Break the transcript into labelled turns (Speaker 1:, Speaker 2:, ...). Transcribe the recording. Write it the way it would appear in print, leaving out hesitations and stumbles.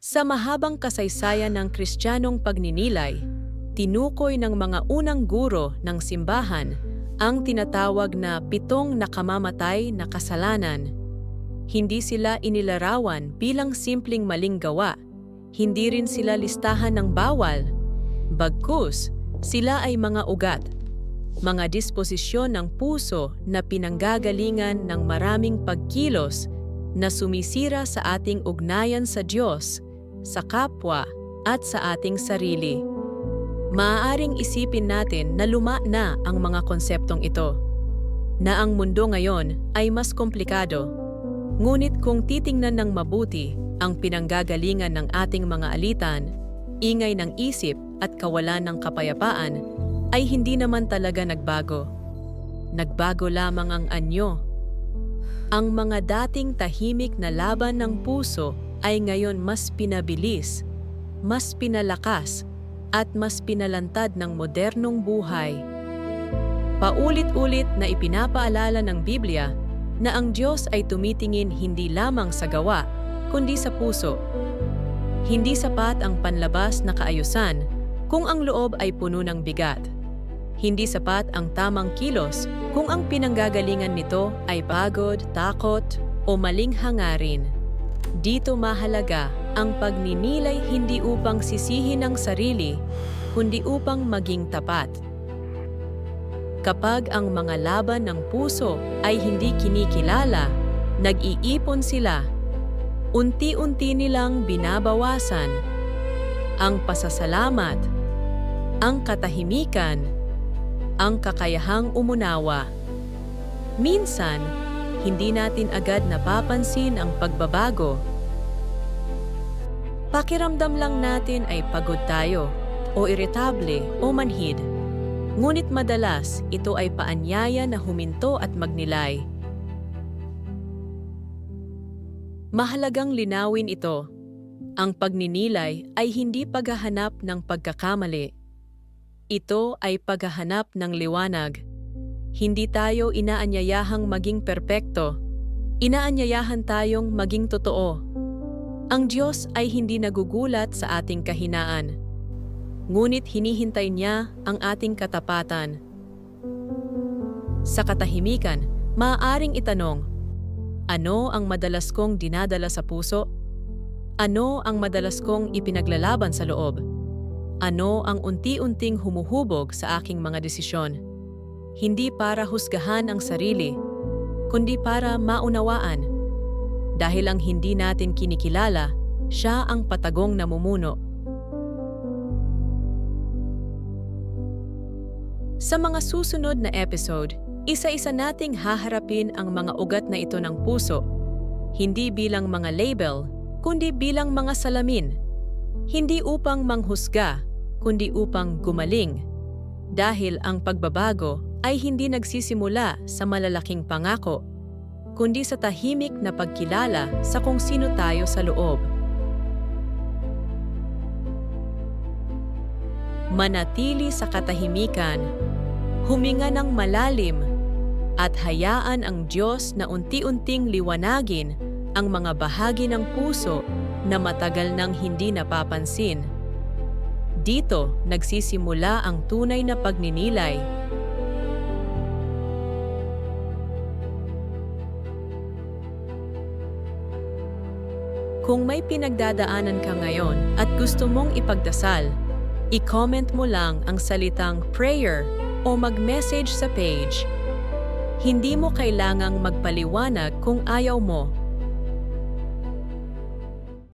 Speaker 1: Sa mahabang kasaysayan ng Kristiyanong pagninilay, tinukoy ng mga unang guro ng simbahan ang tinatawag na 7 nakamamatay na kasalanan. Hindi sila inilarawan bilang simpleng maling gawa, hindi rin sila listahan ng bawal. Bagkus, sila ay mga ugat, mga disposisyon ng puso na pinanggagalingan ng maraming pagkilos na sumisira sa ating ugnayan sa Diyos, sa kapwa, at sa ating sarili. Maaaring isipin natin na luma na ang mga konseptong ito, na ang mundo ngayon ay mas komplikado. Ngunit kung titingnan ng mabuti ang pinanggagalingan ng ating mga alitan, ingay ng isip at kawalan ng kapayapaan, ay hindi naman talaga nagbago. Nagbago lamang ang anyo. Ang mga dating tahimik na laban ng puso ay ngayon mas pinabilis, mas pinalakas, at mas pinalantad ng modernong buhay. Paulit-ulit na ipinapaalala ng Biblia na ang Diyos ay tumitingin hindi lamang sa gawa, kundi sa puso. Hindi sapat ang panlabas na kaayusan kung ang loob ay puno ng bigat. Hindi sapat ang tamang kilos kung ang pinanggagalingan nito ay pagod, takot, o maling hangarin. Dito mahalaga ang pagninilay hindi upang sisihin ang sarili, kundi upang maging tapat. Kapag ang mga laban ng puso ay hindi kinikilala, nag-iipon sila. Unti-unti nilang binabawasan ang pasasalamat, ang katahimikan, ang kakayahang umunawa. Minsan, hindi natin agad napapansin ang pagbabago. Pakiramdam lang natin ay pagod tayo, o iritable, o manhid. Ngunit madalas, ito ay paanyaya na huminto at magnilay. Mahalagang linawin ito. Ang pagninilay ay hindi paghahanap ng pagkakamali. Ito ay paghahanap ng liwanag. Hindi tayo inaanyayahang maging perpekto. Inaanyayahan tayong maging totoo. Ang Diyos ay hindi nagugulat sa ating kahinaan. Ngunit hinihintay niya ang ating katapatan. Sa katahimikan, maaaring itanong, ano ang madalas kong dinadala sa puso? Ano ang madalas kong ipinaglalaban sa loob? Ano ang unti-unting humuhubog sa aking mga desisyon? Hindi para husgahan ang sarili, kundi para maunawaan. Dahil ang hindi natin kinikilala, siya ang patagong namumuno. Sa mga susunod na episode, isa-isa nating haharapin ang mga ugat na ito ng puso, hindi bilang mga label, kundi bilang mga salamin. Hindi upang manghusga, kundi upang gumaling. Dahil ang pagbabago ay hindi nagsisimula sa malalaking pangako, kundi sa tahimik na pagkilala sa kung sino tayo sa loob. Manatili sa katahimikan, huminga ng malalim, at hayaan ang Diyos na unti-unting liwanagin ang mga bahagi ng puso na matagal nang hindi napapansin. Dito nagsisimula ang tunay na pagninilay. Kung may pinagdadaanan ka ngayon at gusto mong ipagdasal, i-comment mo lang ang salitang prayer o mag-message sa page. Hindi mo kailangang magpaliwanag kung ayaw mo.